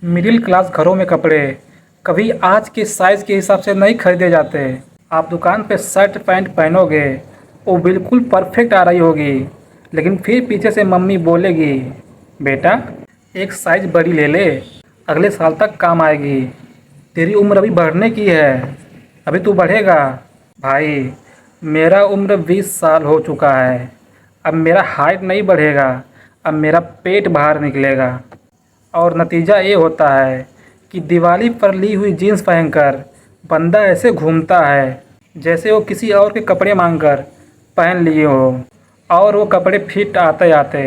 Middle class घरों में कपड़े कभी आज के साइज़ के हिसाब से नहीं खरीदे जाते। आप दुकान पे शर्ट पैंट पहनोगे, वो बिल्कुल परफेक्ट आ रही होगी, लेकिन फिर पीछे से मम्मी बोलेगी, बेटा एक साइज़ बड़ी ले ले, अगले साल तक काम आएगी। तेरी उम्र अभी बढ़ने की है, अभी तू बढ़ेगा। भाई मेरा उम्र 20 साल हो चुका है, अब मेरा हाइट नहीं बढ़ेगा, अब मेरा पेट बाहर निकलेगा। और नतीजा ये होता है कि दिवाली पर ली हुई जीन्स पहनकर बंदा ऐसे घूमता है जैसे वो किसी और के कपड़े मांगकर पहन लिए हो, और वो कपड़े फिट आते आते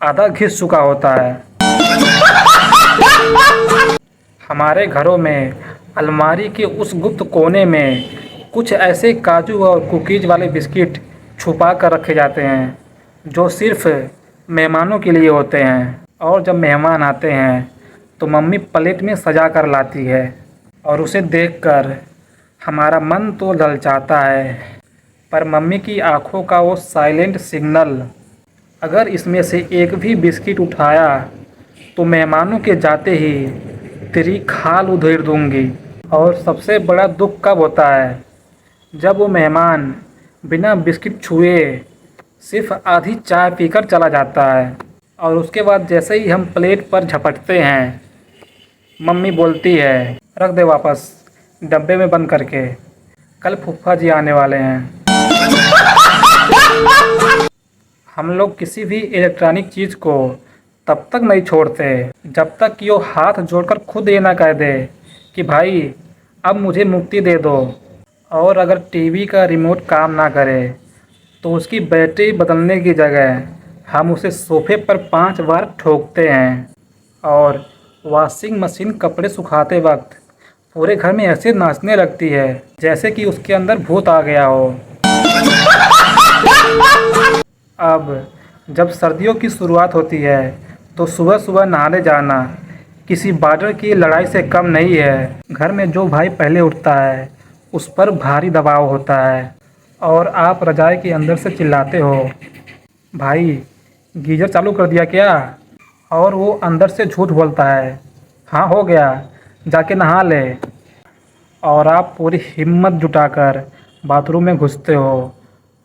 आधा घिस चुका होता है। हमारे घरों में अलमारी के उस गुप्त कोने में कुछ ऐसे काजू और कुकीज़ वाले बिस्किट छुपा कर रखे जाते हैं जो सिर्फ़ मेहमानों के लिए होते हैं। और जब मेहमान आते हैं तो मम्मी प्लेट में सजा कर लाती है, और उसे देखकर हमारा मन तो ललचाता है, पर मम्मी की आंखों का वो साइलेंट सिग्नल, अगर इसमें से एक भी बिस्किट उठाया तो मेहमानों के जाते ही तेरी खाल उधेड़ दूंगी। और सबसे बड़ा दुख कब होता है, जब वो मेहमान बिना बिस्किट छुए सिर्फ आधी चाय पीकर चला जाता है, और उसके बाद जैसे ही हम प्लेट पर झपटते हैं मम्मी बोलती है, रख दे वापस डब्बे में बंद करके, कल फूफा जी आने वाले हैं। हम लोग किसी भी इलेक्ट्रॉनिक चीज़ को तब तक नहीं छोड़ते जब तक कि वो हाथ जोड़कर खुद ये ना कह दे कि भाई अब मुझे मुक्ति दे दो। और अगर टीवी का रिमोट काम ना करे तो उसकी बैटरी बदलने की जगह हम उसे सोफे पर 5 बार ठोकते हैं। और वॉशिंग मशीन कपड़े सुखाते वक्त पूरे घर में ऐसे नाचने लगती है जैसे कि उसके अंदर भूत आ गया हो। अब जब सर्दियों की शुरुआत होती है तो सुबह सुबह नहाने जाना किसी बॉर्डर की लड़ाई से कम नहीं है। घर में जो भाई पहले उठता है उस पर भारी दबाव होता है, और आप रज़ाई के अंदर से चिल्लाते हो, भाई गीज़र चालू कर दिया क्या? और वो अंदर से झूठ बोलता है, हाँ हो गया, जाके नहा ले। और आप पूरी हिम्मत जुटाकर बाथरूम में घुसते हो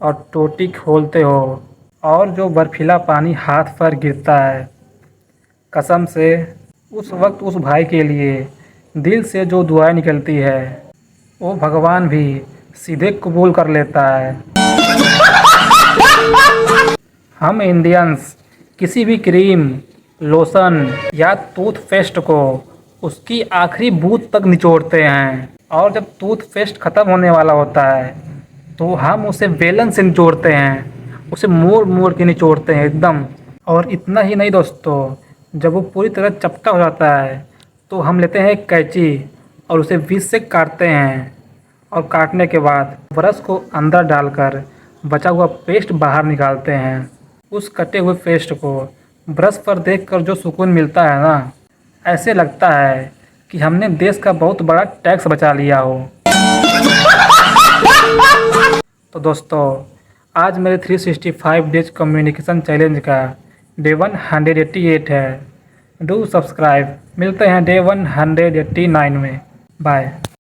और टोटी खोलते हो, और जो बर्फीला पानी हाथ पर गिरता है, कसम से उस वक्त उस भाई के लिए दिल से जो दुआएं निकलती है वो भगवान भी सीधे कबूल कर लेता है। हम इंडियंस किसी भी क्रीम, लोशन या टूथपेस्ट को उसकी आखिरी बूंद तक निचोड़ते हैं, और जब टूथपेस्ट ख़त्म होने वाला होता है तो हम उसे बेलन से निचोड़ते हैं, उसे मोड़ मोड़ के निचोड़ते हैं एकदम। और इतना ही नहीं दोस्तों, जब वो पूरी तरह चपटा हो जाता है तो हम लेते हैं एक कैंची और उसे बीच से काटते हैं, और काटने के बाद ब्रश को अंदर डालकर बचा हुआ पेस्ट बाहर निकालते हैं। उस कटे हुए पेस्ट को ब्रश पर देखकर जो सुकून मिलता है ना, ऐसे लगता है कि हमने देश का बहुत बड़ा टैक्स बचा लिया हो। तो दोस्तों, आज मेरे 365 डेज कम्युनिकेशन चैलेंज का डे 188 है। Do subscribe. मिलते हैं डे 189 में। बाय।